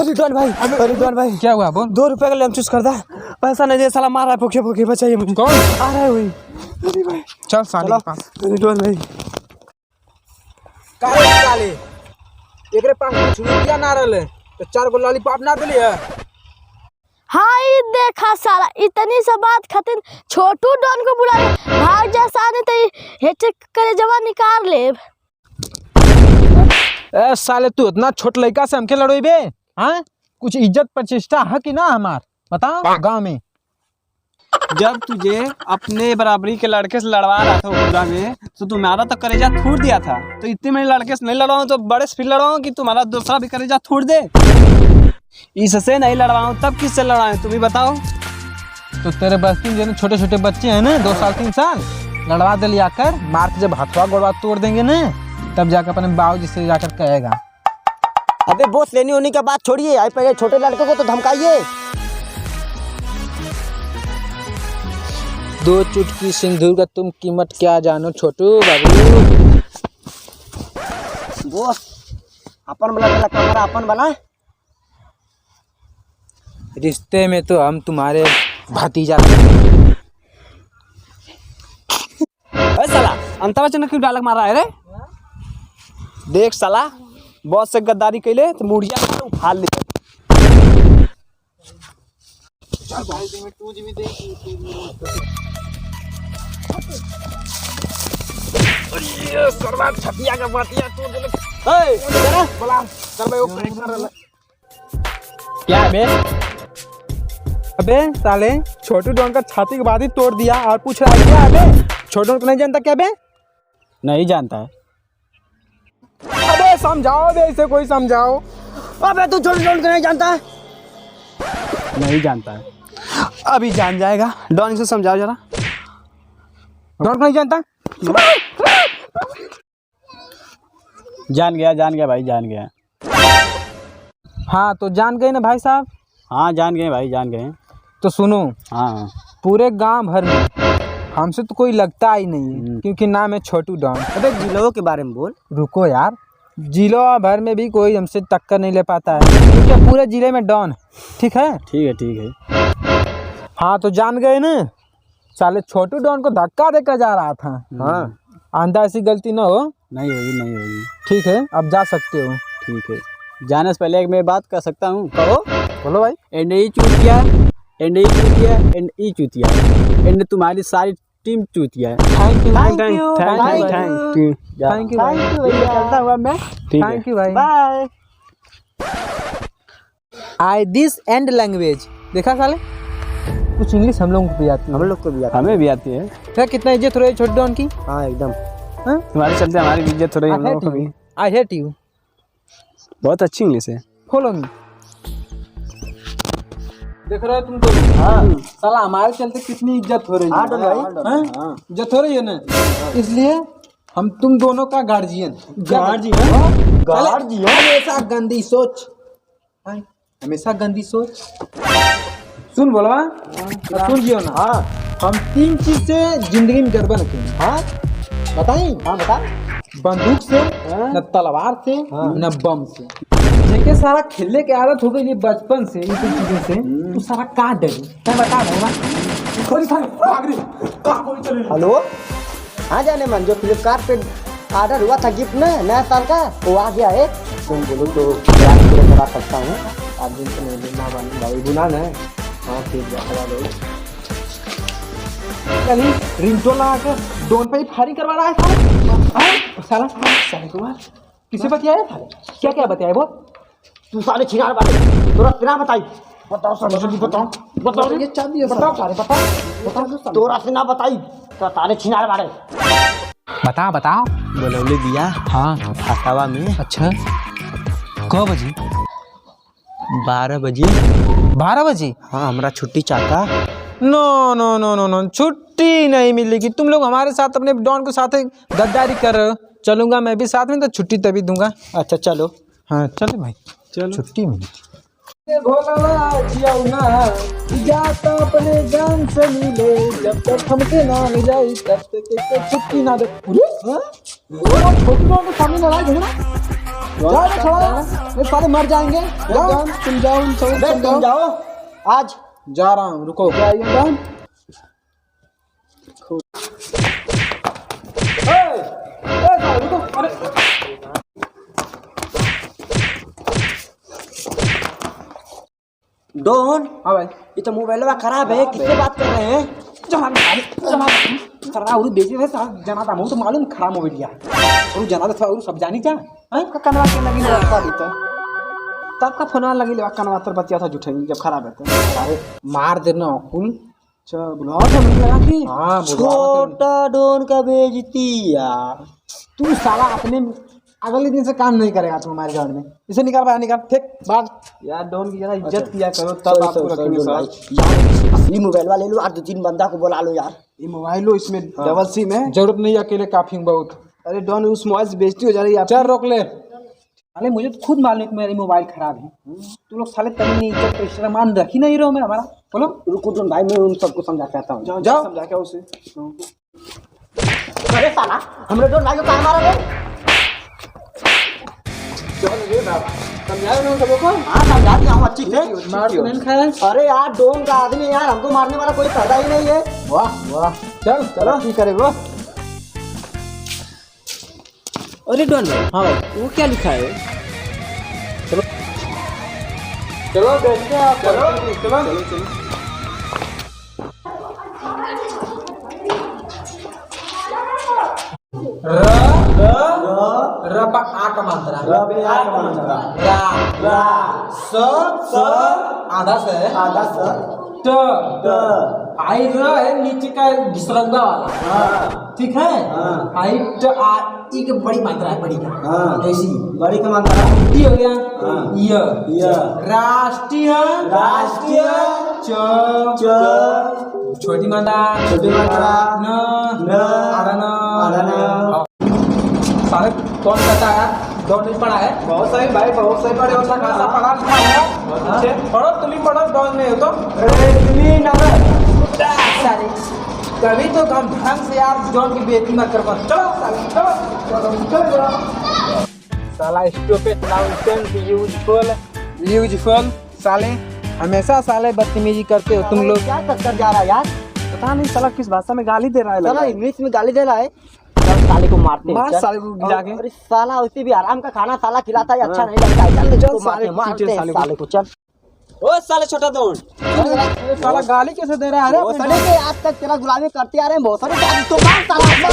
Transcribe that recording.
रिदवान भाई क्या हुआ बोल। 2 रुपए का लेमन चूस कर दा, पैसा नहीं दे साला, मार रहा है भूखे भूखे, बचाइए मुझे। कौन आ रहा है वही भाई। चल साले के पास। रिदवान भाई काले एकरे पास कुछ रुपया ना रहले तो 4 गो लॉलीपॉप ना दिली है। हाँ ये देखा साला, इतनी सा बात खातिर छोटू डॉन को बुला भाग जा साले, तो हेटे करे जवा निकाल ले। ए साले तू इतना छोट लड़का से हमके लड़ोइबे? हाँ कुछ इज्जत प्रतिष्ठा है कि ना हमार, बताओ गांव में। जब तुझे अपने बराबरी के लड़के से लड़वा रहा था पूरा में, तो तुम्हारा तो करेजा थूड़ दिया था। तो इतने मेरे लड़के से नहीं लड़वाऊं तो बड़े से फिर लड़वाऊं कि तुम्हारा दूसरा भी करेजा थूड़ दे? इससे नहीं लड़वाऊं तब किससे लड़ाऊं तुम ही बताओ। तो तेरे बस्ती में छोटे छोटे बच्चे हैं ना 2 साल 3 साल, लड़वा दे लिया कर, मार के जब हथवा गोड़वा तोड़ देंगे ना तब जाकर अपने बाबूजी से जाकर कहेगा। अबे बॉस लेनी होने का बात छोड़िए, आए पहले छोटे लड़कों को तो धमकाइए। 2 चुटकी सिंदूर का तुम कीमत क्या जानो छोटू बाबू। बॉस अपन वाला कमरा अपन वाला, रिश्ते में तो हम तुम्हारे भतीजा। साला अंतराचन क्यों डालक मार रहा है रे? देख साला, बॉस से गद्दारी कैले तो मुड़िया उफाड़ ले। क्या बे? अबे साले छोटू डॉन का छाती के बाद ही तोड़ दिया और पूछ रहा है क्या? अबे छोटू डॉन को नहीं जानता क्या बे? नहीं जानता है। अबे समझाओ बे, इसे कोई समझाओ। अबे तू छोटे डॉन को नहीं जानता है? नहीं जानता है, अभी जान जाएगा। डॉन से समझाओ जरा। डॉन को नहीं जानता? जान गया भाई, जान गया। हाँ तो जान गए ना भाई साहब? हाँ जान गए भाई, जान गए। तो सुनो, हाँ पूरे गांव भर में हमसे तो कोई लगता ही नहीं है, क्योंकि नाम है छोटू डॉन। अबे जिलों के बारे में बोल। रुको यार, जिलों भर में भी कोई हमसे टक्कर नहीं ले पाता है, क्योंकि पूरे जिले में डॉन। ठीक है? ठीक है। हाँ तो जान गए ना, साले छोटू डॉन को धक्का देकर जा रहा था। हाँ आंदा ऐसी गलती ना हो। नहीं होगी। ठीक है, अब जा सकते हो। ठीक है, जाने से पहले एक मैं बात कर सकता हूँ? कहो, बोलो भाई। एंड ई चूतिया एंड ई चूतिया एंड तुम्हारी सारी टीम चूतिया है। थैंक यू चलता हुआ मैं। थैंक यू भाई। Bye. I this and language देखा साले, कुछ इंग्लिश हम लोगों को भी आती है। हम लोग को भी हमें भी आती है। क्या कितना इज्जत हो रही है छोटे डॉन की? हाँ एकदम। तुम्हारे चलते हमारी भी इज्जत हो रही है हम लोगों को भी। I hate you. बहुत अच्छी इंग्लिश है। Follow me. देख रहे हो तुम तो? हाँ साला हमारे चलते कितनी इज्जत हो रही है। हाँ डॉन भाई। हाँ? इज्जत हो रही है ना, इसलिए हम तुम दोनों का गार्जियन। हमेशा गंदी सोच, हमेशा गंदी सोच। सुन बोलवा, सुन जियो ना। हाँ हम 3 चीज से जिंदगी में गड़बड़ रखेंगे। हाँ बताई? हाँ बता। बंदूक से, न तलवार से, न बम से। जेके सारा खेलने की आदत हो गई बचपन से, इन सब चीजों से, तू सारा का डरी? क्या बता हेलो, हाँ जाने मन, जो फ्लिपकार्ट पे ऑर्डर हुआ था गिफ्ट में नया साल का, वो आ गया है। तुम बोलो तो करा सकता हूँ। 8 दिन से नहीं देना वाली भाई गुना है। हाँ ठीक है। रिंगटोन लगा कर डोन पे ही फायरिंग करवा रहा है साला। साले कुमार किसे बताया था? क्या क्या बताया वो? तू सारे छिनार वाले तोरा बिना बताई। बताओ सर, बताओ ये चाबी है, बताओ सारे, बताओ तोरा से ना बताई तो सारे छिनार वाले। बताओ। बोलौले दिया हाँ हटावा में। अच्छा, कब बजे? 12 बजे। 12 बजे? हाँ हमारा छुट्टी चाहता। नो, छुट्टी नहीं मिलेगी। तुम लोग हमारे साथ अपने डॉन के साथ गद्दारी कर रहे हो। चलूंगा मैं भी साथ में, तो छुट्टी तभी दूंगा। अच्छा चलो। हाँ चले भाई, चलो। छुट्टी मिली। अपने जान से मिले, जब तक हमके ना ले जाए तब तक छुट्टी ना दे। छोटी डॉन के सामने लड़ाई झगड़ा जाओ छोड़ो, ये सारे मर जाएंगे। जाओ तुम जाओ, तुम जाओ आज। जा रहा हूँ, रुको। क्या ये डॉन? रुको, अरे डॉन, हाँ भाई, ये तो मोबाइल खराब है, किससे बात कर रहे हैं? सारा और बेचे है सारा जना था तो मालूम खराब हो गया और जना था और सब जानी क्या हैं का कनवा के लगी लेवा दी तो तब का फोनवा लगी लेवा कनवा तर बतिया था झूठे जब खराब है तो अरे मार देना अकुल। चल बुलाओ तो मुझे लगा कि हाँ छोटा डॉन का बेइज्जती यार। तू साला अपने अगले दिन से काम नहीं करेगा तुम हमारे घर में। इसे निकाल बाहर, निकाल, फेंक बाहर। यार डॉन की जरा इज्जत किया करो तब आपको रखेंगे सर। यार असली मोबाइल ले लो और 2-3 बंदा को बुला लो यार। ये मोबाइल लो, इसमें डबल सिम है। जरूरत नहीं, अकेले काफी बहुत। अरे डॉन उस मोबाइल से बेइज्जती हो जा रही है। चल रोक ले। अरे मुझे तो खुद मालूम है कि मेरी मोबाइल खराब है। तू लोग साले तभी नहीं इज्जत तो इसका मान रख ही नहीं रहे हो मैं हमारा। बोलो रुको डॉन भाई, मैं उन सबको समझा के आता हूँ। जाओ जाओ। समझा के उसे। अरे साला हमरे डॉन भाई को कहाँ मारा रे? समझाओ ना सबको। हाँ समझा दिया हूँ अच्छी से। मार तो नहीं खाया। अरे यार डॉन का आदमी यार, हमको मारने वाला कोई पैदा ही नहीं है। वाह वाह, चल चलो की करे वो। अरे डॉन भाई, हाँ भाई, वो क्या लिखा है? चलो देखते हैं आप। चलो चलो चलो। रपा आ का मंत्रा, आधा से ट आई र है नीचे का घिसरंगा वाला, ठीक है। आई ट आ ई के बड़ी मात्रा है, बड़ी का ऐसी बड़ी का मात्रा टी हो गया। य राष्ट्रीय च छोटी मात्रा न आरन। सारे कौन कहता है दौड़ नहीं पड़ा है? बहुत सही भाई, बहुत सही पढ़े हो। अच्छा खासा पढ़ा लिखा है। अच्छे पढ़ो, तुम ही पढ़ो, दौड़ में हो तो कभी तो हम ढंग से यार जॉन की बेइज्जती मत कर पाओ। चलो चलो। साला स्टूपिड नॉनसेंस यूजफुल साले, हमेशा साले बदतमीजी करते हो तुम लोग। क्या कर जा रहा है यार? पता नहीं साला किस भाषा में गाली दे रहा है। साला इंग्लिश में गाली दे रहा है। चल साले को मारते हैं, मार चल। साले को गिरा के। अरे साला उसे भी आराम का खाना साला खिलाता है, अच्छा नहीं लगता है। चल चल साले मारते हैं साले को, चल। ओ साले छोटा डॉन, साला गाली कैसे दे रहा है? बहुत सारे के आज तक तेरा गुलामी करते आ रहे हैं, बहुत सारे तो मार साला, मार।